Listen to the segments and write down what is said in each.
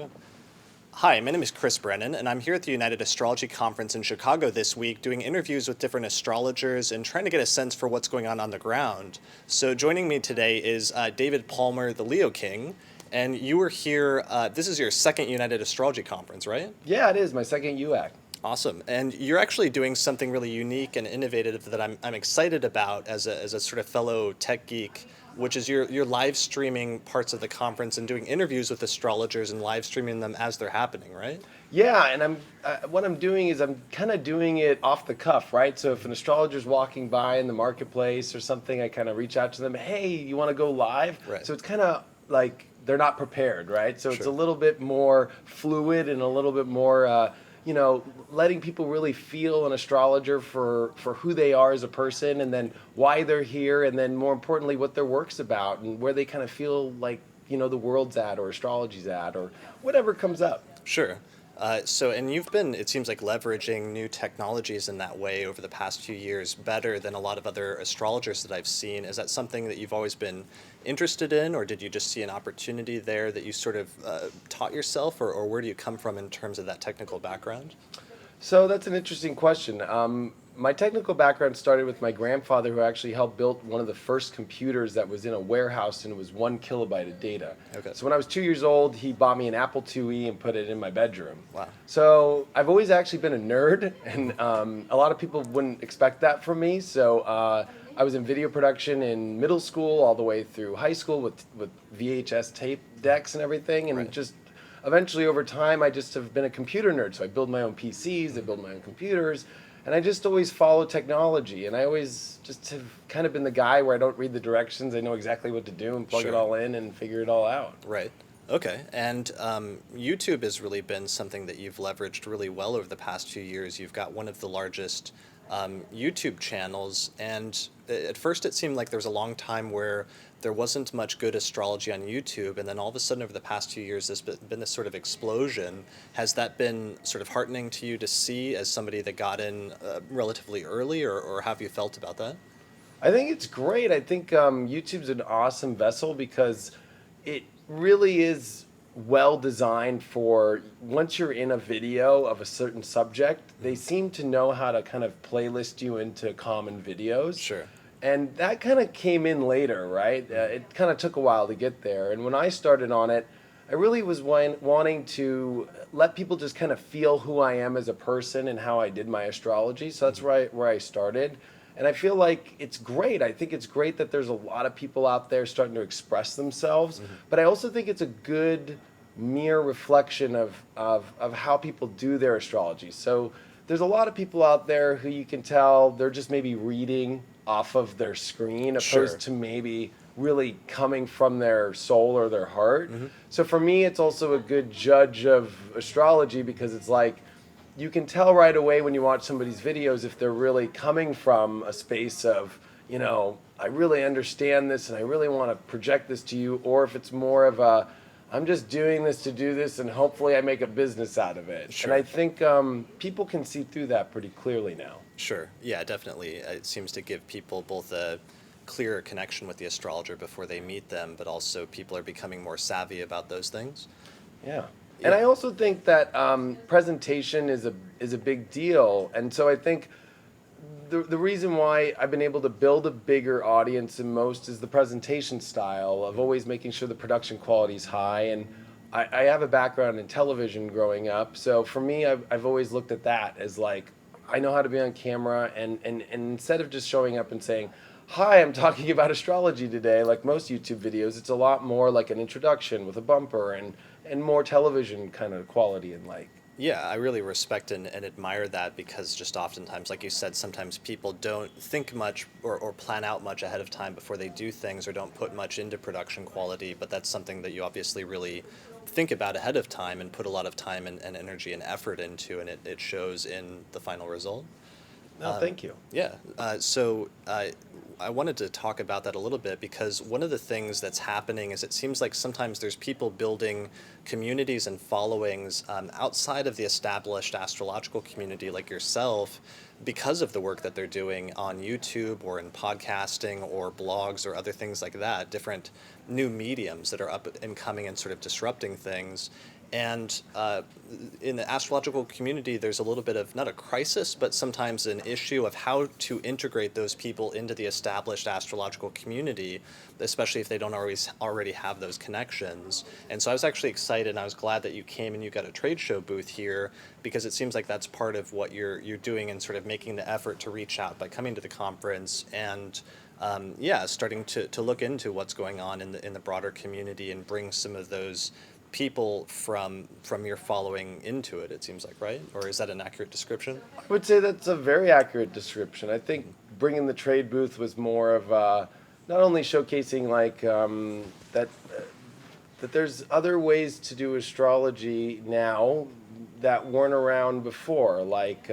go. Hi, my name is Chris Brennan, and I'm here at the United Astrology Conference in Chicago this week doing interviews with different astrologers and trying to get a sense for what's going on the ground. So joining me today is David Palmer, the Leo King, and you were here, this is your second United Astrology Conference, right? Yeah, it is my second UAC. Awesome. And you're actually doing something really unique and innovative that I'm excited about as a sort of fellow tech geek, which is you're live streaming parts of the conference and doing interviews with astrologers and live streaming them as they're happening, right? Yeah, and what I'm doing is I'm kind of doing it off the cuff, right? So if an astrologer's walking by in the marketplace or something, I kind of reach out to them, hey, you want to go live? Right. So it's kind of like they're not prepared, right? So it's a Sure. little bit more fluid and a little bit more, letting people really feel an astrologer for who they are as a person, and then why they're here, and then more importantly, what their work's about and where they kind of feel like, the world's at or astrology's at or whatever comes up. Sure. And you've been, it seems like, leveraging new technologies in that way over the past few years better than a lot of other astrologers that I've seen. Is that something that you've always been interested in, or did you just see an opportunity there that you sort of taught yourself, or where do you come from in terms of that technical background? So that's an interesting question. My technical background started with my grandfather, who actually helped build one of the first computers that was in a warehouse, and it was 1 kilobyte of data. Okay. So when I was 2 years old, he bought me an Apple IIe and put it in my bedroom. Wow. So I've always actually been a nerd, and a lot of people wouldn't expect that from me. So I was in video production in middle school all the way through high school with VHS tape decks and everything, and Right. just eventually over time I just have been a computer nerd. So I build my own PCs, I build my own computers, and I just always follow technology, and I always just have kind of been the guy where I don't read the directions. I know exactly what to do and plug Sure. it all in and figure it all out. Right. Okay. And YouTube has really been something that you've leveraged really well over the past few years. You've got one of the largest YouTube channels, and at first it seemed like there was a long time where there wasn't much good astrology on YouTube, and then all of a sudden over the past few years there's been this sort of explosion. Has that been sort of heartening to you to see as somebody that got in relatively early, or how have you felt about that? I think it's great. I think YouTube's an awesome vessel because it really is well designed for once you're in a video of a certain subject, they seem to know how to kind of playlist you into common videos. Sure. And that kind of came in later, right? It kind of took a while to get there. And when I started on it, I really was wanting to let people just kind of feel who I am as a person and how I did my astrology. So that's where I started. And I feel like it's great. I think it's great that there's a lot of people out there starting to express themselves. But I also think it's a good mere reflection of how people do their astrology. So there's a lot of people out there who you can tell they're just maybe reading off of their screen opposed Sure. to maybe really coming from their soul or their heart. So for me, it's also a good judge of astrology because it's like you can tell right away when you watch somebody's videos if they're really coming from a space of, I really understand this and I really want to project this to you, or if it's more of a, I'm just doing this to do this and hopefully I make a business out of it. Sure. And I think people can see through that pretty clearly now. Sure. Yeah, definitely. It seems to give people both a clearer connection with the astrologer before they meet them, but also people are becoming more savvy about those things. Yeah. And I also think that presentation is a big deal. And so I think the reason why I've been able to build a bigger audience than most is the presentation style of always making sure the production quality is high. And I have a background in television growing up. So for me, I've always looked at that as like, I know how to be on camera. And instead of just showing up and saying, hi, I'm talking about astrology today, like most YouTube videos, it's a lot more like an introduction with a bumper and more television kind of quality and like. Yeah, I really respect and admire that because just oftentimes, like you said, sometimes people don't think much or plan out much ahead of time before they do things or don't put much into production quality, but that's something that you obviously really think about ahead of time and put a lot of time and energy and effort into, and it shows in the final result. No, thank you. Yeah. I wanted to talk about that a little bit because one of the things that's happening is it seems like sometimes there's people building communities and followings outside of the established astrological community like yourself because of the work that they're doing on YouTube or in podcasting or blogs or other things like that, different new mediums that are up and coming and sort of disrupting things. And in the astrological community, there's a little bit of not a crisis, but sometimes an issue of how to integrate those people into the established astrological community, especially if they don't always already have those connections. And so I was actually excited, and I was glad that you came and you got a trade show booth here, because it seems like that's part of what you're doing and sort of making the effort to reach out by coming to the conference and yeah, starting to look into what's going on in the broader community and bring some of those people from your following into it. It seems like, right? Or is that an accurate description? I would say that's a very accurate description. I think bringing the trade booth was more of not only showcasing like that there's other ways to do astrology now that weren't around before, like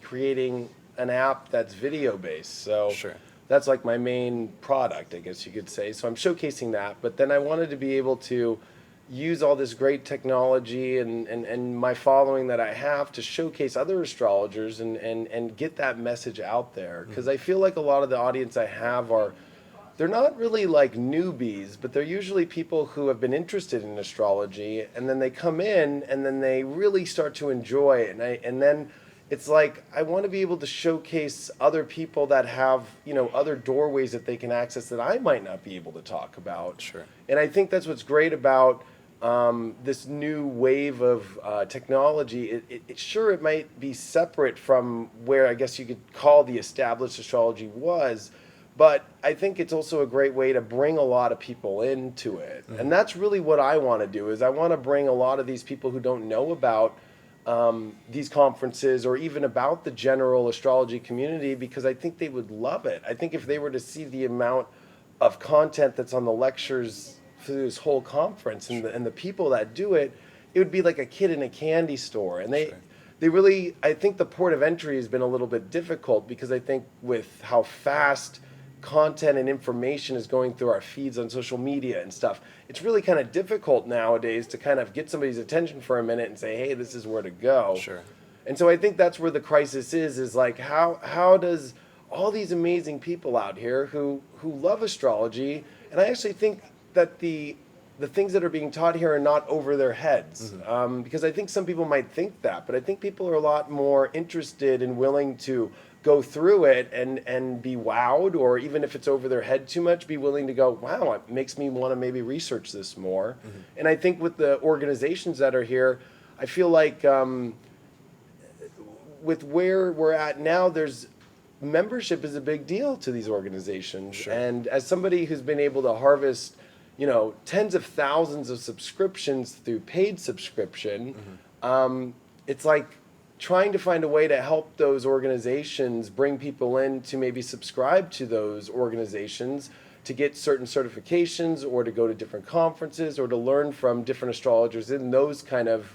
creating an app that's video based. So Sure. that's like my main product, I guess you could say. So I'm showcasing that, but then I wanted to be able to use all this great technology and my following that I have to showcase other astrologers and get that message out there. Because I feel like a lot of the audience I have they're not really like newbies, but they're usually people who have been interested in astrology, and then they come in and then they really start to enjoy it. And then it's like I want to be able to showcase other people that have, other doorways that they can access that I might not be able to talk about. Sure. And I think that's what's great about this new wave of technology. It might be separate from where I guess you could call the established astrology was, but I think it's also a great way to bring a lot of people into it. And that's really what I want to do, is I want to bring a lot of these people who don't know about these conferences or even about the general astrology community, because I think they would love it. I think if they were to see the amount of content that's on the lectures through this whole conference and the people that do it, it would be like a kid in a candy store. And they really, I think the port of entry has been a little bit difficult, because I think with how fast content and information is going through our feeds on social media and stuff, it's really kind of difficult nowadays to kind of get somebody's attention for a minute and say, hey, this is where to go. Sure. And so I think that's where the crisis is like, how does all these amazing people out here who love astrology, and I actually think that the things that are being taught here are not over their heads, because I think some people might think that, but I think people are a lot more interested and willing to go through it and be wowed, or even if it's over their head too much, be willing to go, wow, it makes me want to maybe research this more. And I think with the organizations that are here, I feel like with where we're at now, there's membership is a big deal to these organizations. Sure. And as somebody who's been able to harvest tens of thousands of subscriptions through paid subscription, it's like trying to find a way to help those organizations bring people in to maybe subscribe to those organizations to get certain certifications, or to go to different conferences, or to learn from different astrologers in those kind of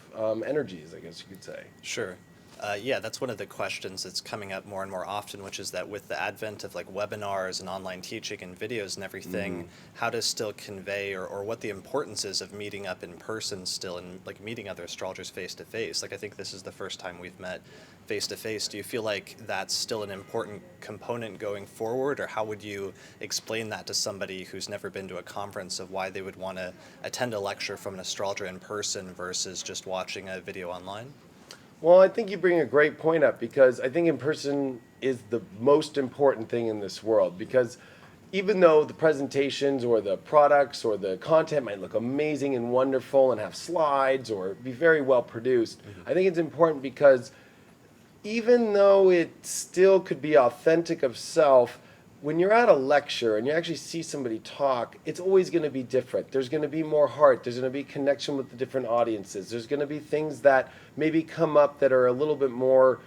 energies, I guess you could say. Sure. Yeah, that's one of the questions that's coming up more and more often, which is that with the advent of like webinars and online teaching and videos and everything, how to still convey or what the importance is of meeting up in person still, and like meeting other astrologers face to face. Like I think this is the first time we've met face to face. Do you feel like that's still an important component going forward, or how would you explain that to somebody who's never been to a conference, of why they would want to attend a lecture from an astrologer in person versus just watching a video online? Well, I think you bring a great point up, because I think in person is the most important thing in this world, because even though the presentations or the products or the content might look amazing and wonderful and have slides or be very well produced, I think it's important because even though it still could be authentic of self, when you're at a lecture and you actually see somebody talk, it's always going to be different. There's going to be more heart. There's going to be connection with the different audiences. There's going to be things that maybe come up that are a little bit more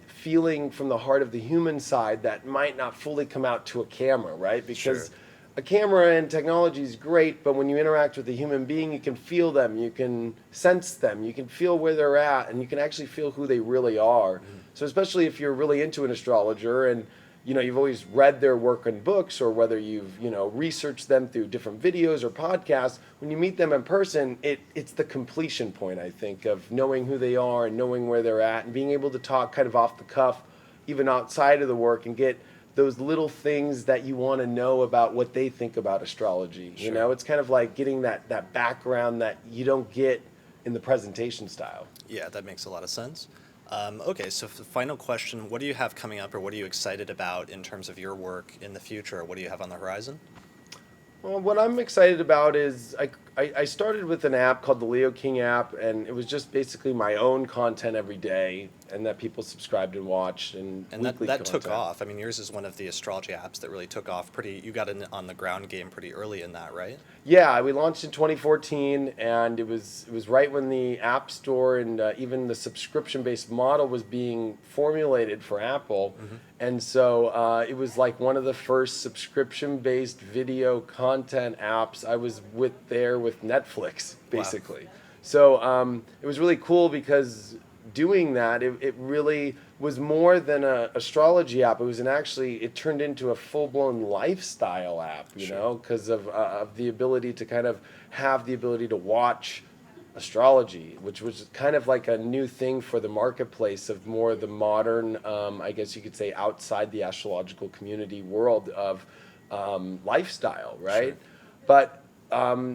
feeling from the heart of the human side that might not fully come out to a camera, right? Because Sure. a camera and technology is great, but when you interact with a human being, you can feel them, you can sense them, you can feel where they're at, and you can actually feel who they really are. So especially if you're really into an astrologer and you've always read their work in books, or whether you've, researched them through different videos or podcasts, when you meet them in person, it's the completion point, I think, of knowing who they are and knowing where they're at and being able to talk kind of off the cuff, even outside of the work, and get those little things that you want to know about what they think about astrology. Sure. It's kind of like getting that background that you don't get in the presentation style. Yeah, that makes a lot of sense. Okay, so the final question, what do you have coming up, or what are you excited about in terms of your work in the future? What do you have on the horizon? Well, what I'm excited about is I started with an app called the Leo King app, and it was just basically my own content every day, and that people subscribed and watched, and And weekly that content. took off. I mean, yours is one of the astrology apps that really took off pretty, you got in on the ground game pretty early in that, right? Yeah, we launched in 2014, and it was right when the App Store and even the subscription-based model was being formulated for Apple, and so it was like one of the first subscription-based video content apps. I was there with Netflix, Wow. basically. So it was really cool because doing that, it really was more than a astrology app. It was it turned into a full-blown lifestyle app, you Sure. know, because of the ability to kind of have the ability to watch astrology, which was kind of like a new thing for the marketplace of more the modern, I guess you could say, outside the astrological community world of lifestyle, right? Sure. But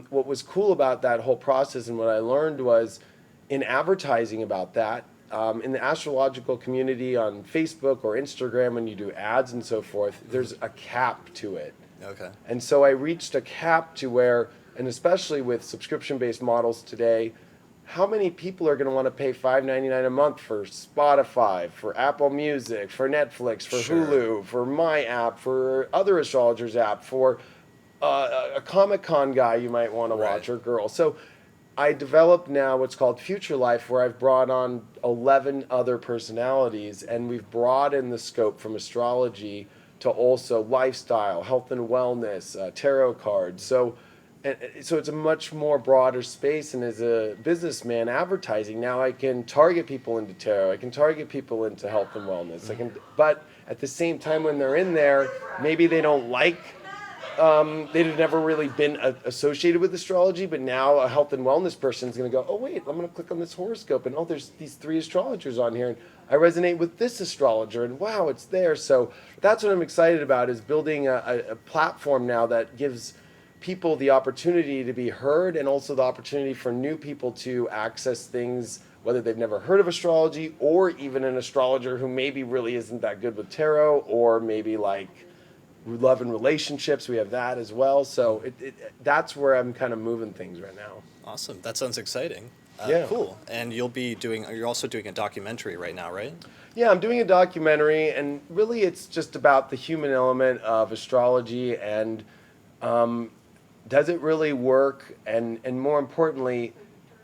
what was cool about that whole process and what I learned was in advertising about that, in the astrological community on Facebook or Instagram, when you do ads and so forth, there's a cap to it. Okay. And so I reached a cap to where, and especially with subscription-based models today, how many people are going to want to pay $5.99 a month for Spotify, for Apple Music, for Netflix, for Sure. Hulu, for my app, for other astrologers' app, for a Comic-Con guy you might want to watch, Right. or girl. So I developed now what's called Future Life, where I've brought on 11 other personalities, and we've broadened the scope from astrology to also lifestyle, health and wellness, tarot cards. So it's a much more broader space. And as a businessman advertising, now I can target people into tarot. I can target people into health and wellness. But at the same time, when they're in there, maybe they don't like they'd never really been associated with astrology, but now a health and wellness person is going to go, oh, wait, I'm going to click on this horoscope, and oh, there's these 3 astrologers on here, and I resonate with this astrologer, and wow, it's there. So that's what I'm excited about, is building a platform now that gives people the opportunity to be heard, and also the opportunity for new people to access things, whether they've never heard of astrology, or even an astrologer who maybe really isn't that good with tarot, or maybe like love and relationships. We have that as well. So that's where I'm kind of moving things right now. Awesome. That sounds exciting. Yeah. Cool. And you're also doing a documentary right now, right? Yeah, I'm doing a documentary, and really it's just about the human element of astrology, and does it really work? And more importantly,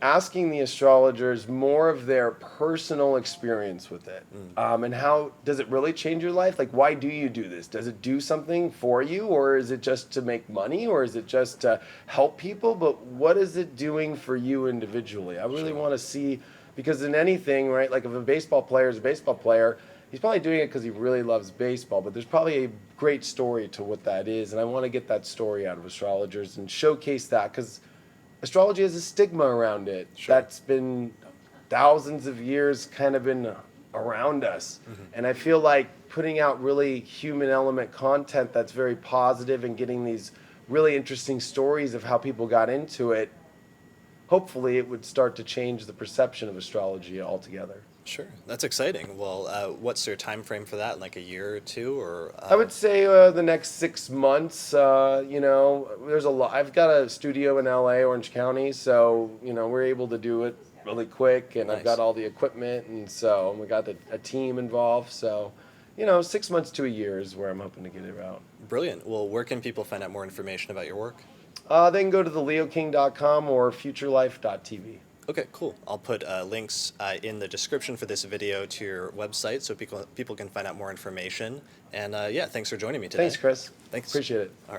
asking the astrologers more of their personal experience with it. And how does it really change your life? Like, why do you do this? Does it do something for you, or is it just to make money, or is it just to help people? But what is it doing for you individually? I really want to see, because in anything, right, like if a baseball player is a baseball player, he's probably doing it because he really loves baseball, but there's probably a great story to what that is. And I want to get that story out of astrologers and showcase that, because astrology has a stigma around it that's been thousands of years kind of been around us. And I feel like putting out really human element content that's very positive and getting these really interesting stories of how people got into it, hopefully it would start to change the perception of astrology altogether. Sure. That's exciting. Well, what's your time frame for that? Like a year or two, or? I would say the next 6 months. There's a lot. I've got a studio in LA, Orange County, so we're able to do it really quick, and I've Nice. got all the equipment, and so we got a team involved. So, 6 months to a year is where I'm hoping to get it out. Brilliant. Well, where can people find out more information about your work? They can go to theleoking.com or futurelife.tv. Okay, cool. I'll put links in the description for this video to your website so people can find out more information. And yeah, thanks for joining me today. Thanks, Chris. Thanks. Appreciate it. All right.